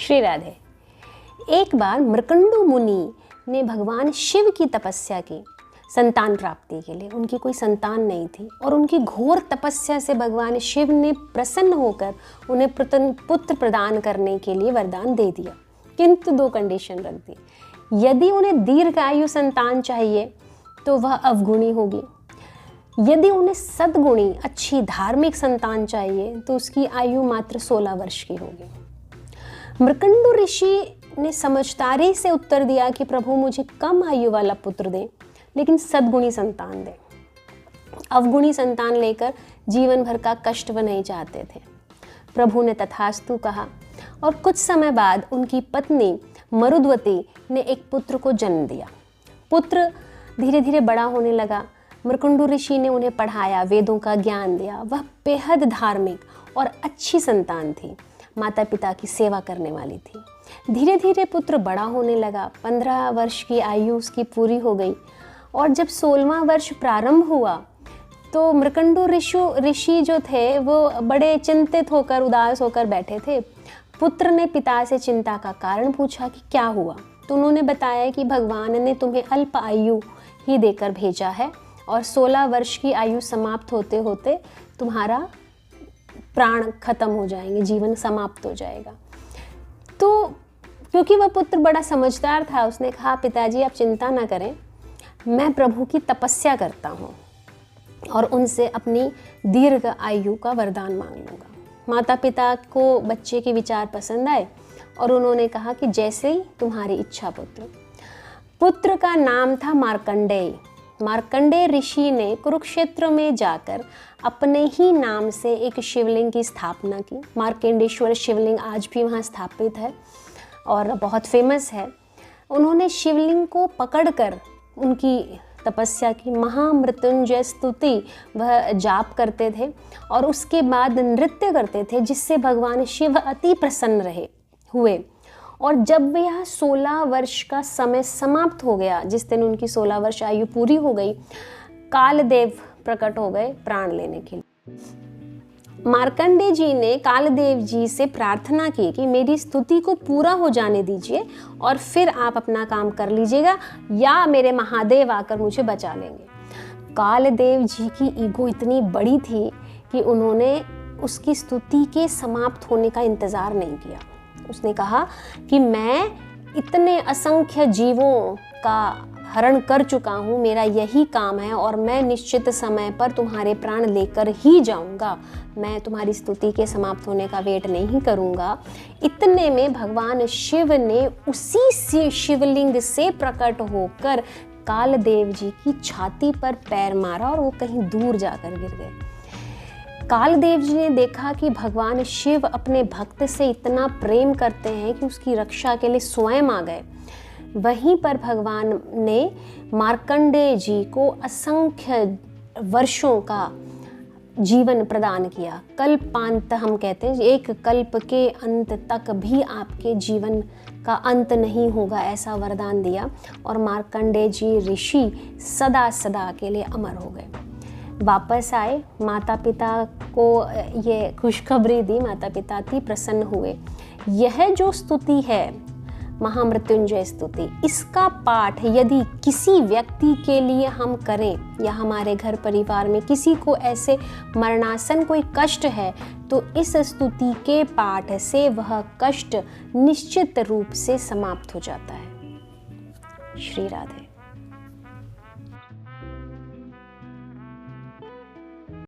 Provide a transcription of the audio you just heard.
श्री राधे। एक बार मृकंडु मुनि ने भगवान शिव की तपस्या की संतान प्राप्ति के लिए। उनकी कोई संतान नहीं थी और उनकी घोर तपस्या से भगवान शिव ने प्रसन्न होकर उन्हें पुत्र प्रदान करने के लिए वरदान दे दिया, किंतु 2 कंडीशन रख दी। यदि उन्हें दीर्घायु संतान चाहिए तो वह अवगुणी होगी, यदि उन्हें सद्गुणी अच्छी धार्मिक संतान चाहिए तो उसकी आयु मात्र 16 वर्ष की होगी। मृकंडु ऋषि ने समझदारी से उत्तर दिया कि प्रभु मुझे कम आयु वाला पुत्र दें, लेकिन सद्गुणी संतान दें। अवगुणी संतान लेकर जीवन भर का कष्ट वह नहीं चाहते थे। प्रभु ने तथास्तु कहा और कुछ समय बाद उनकी पत्नी मरुद्वती ने एक पुत्र को जन्म दिया। पुत्र धीरे धीरे बड़ा होने लगा। मृकंडु ऋषि ने उन्हें पढ़ाया, वेदों का ज्ञान दिया। वह बेहद धार्मिक और अच्छी संतान थी, माता पिता की सेवा करने वाली थी। धीरे धीरे पुत्र बड़ा होने लगा। 15 वर्ष की आयु उसकी पूरी हो गई और जब 16वां वर्ष प्रारंभ हुआ तो मृकंडु ऋषि जो थे वो बड़े चिंतित होकर, उदास होकर बैठे थे। पुत्र ने पिता से चिंता का कारण पूछा कि क्या हुआ, तो उन्होंने बताया कि भगवान ने तुम्हें अल्प आयु ही देकर भेजा है और 16 वर्ष की आयु समाप्त होते होते तुम्हारा प्राण खत्म हो जाएंगे, जीवन समाप्त हो जाएगा। तो क्योंकि वह पुत्र बड़ा समझदार था, उसने कहा पिताजी आप चिंता ना करें, मैं प्रभु की तपस्या करता हूँ और उनसे अपनी दीर्घ आयु का वरदान मांग लूँगा। माता पिता को बच्चे के विचार पसंद आए और उन्होंने कहा कि जैसे ही तुम्हारी इच्छा पुत्र का नाम था मार्कंडेय। मार्कंडेय ऋषि ने कुरुक्षेत्र में जाकर अपने ही नाम से एक शिवलिंग की स्थापना की। मार्कंडेश्वर शिवलिंग आज भी वहाँ स्थापित है और बहुत फेमस है। उन्होंने शिवलिंग को पकड़कर उनकी तपस्या की, महामृत्युंजय स्तुति वह जाप करते थे और उसके बाद नृत्य करते थे, जिससे भगवान शिव अति प्रसन्न हुए। और जब यह 16 वर्ष का समय समाप्त हो गया, जिस दिन उनकी 16 वर्ष आयु पूरी हो गई, कालदेव प्रकट हो गए प्राण लेने के लिए। मार्कंडेय जी ने कालदेव जी से प्रार्थना की कि मेरी स्तुति को पूरा हो जाने दीजिए और फिर आप अपना काम कर लीजिएगा या मेरे महादेव आकर मुझे बचा लेंगे। कालदेव जी की ईगो इतनी बड़ी थी कि उन्होंने उसकी स्तुति के समाप्त होने का इंतज़ार नहीं किया। उसने कहा कि मैं इतने असंख्य जीवों का हरण कर चुका हूँ, मेरा यही काम है और मैं निश्चित समय पर तुम्हारे प्राण लेकर ही जाऊँगा, मैं तुम्हारी स्तुति के समाप्त होने का वेट नहीं करूँगा। इतने में भगवान शिव ने उसी शिवलिंग से प्रकट होकर कालदेव जी की छाती पर पैर मारा और वो कहीं दूर जाकर गिर गए। कालदेव जी ने देखा कि भगवान शिव अपने भक्त से इतना प्रेम करते हैं कि उसकी रक्षा के लिए स्वयं आ गए। वहीं पर भगवान ने मार्कंडेय जी को असंख्य वर्षों का जीवन प्रदान किया। कल्पांत हम कहते हैं, एक कल्प के अंत तक भी आपके जीवन का अंत नहीं होगा, ऐसा वरदान दिया और मार्कंडेय जी ऋषि सदा सदा के लिए अमर हो गए। वापस आए, माता पिता को ये खुशखबरी दी, माता पिता अति प्रसन्न हुए। यह जो स्तुति है महामृत्युंजय स्तुति, इसका पाठ यदि किसी व्यक्ति के लिए हम करें या हमारे घर परिवार में किसी को ऐसे मरणासन कोई कष्ट है तो इस स्तुति के पाठ से वह कष्ट निश्चित रूप से समाप्त हो जाता है। श्री राधे।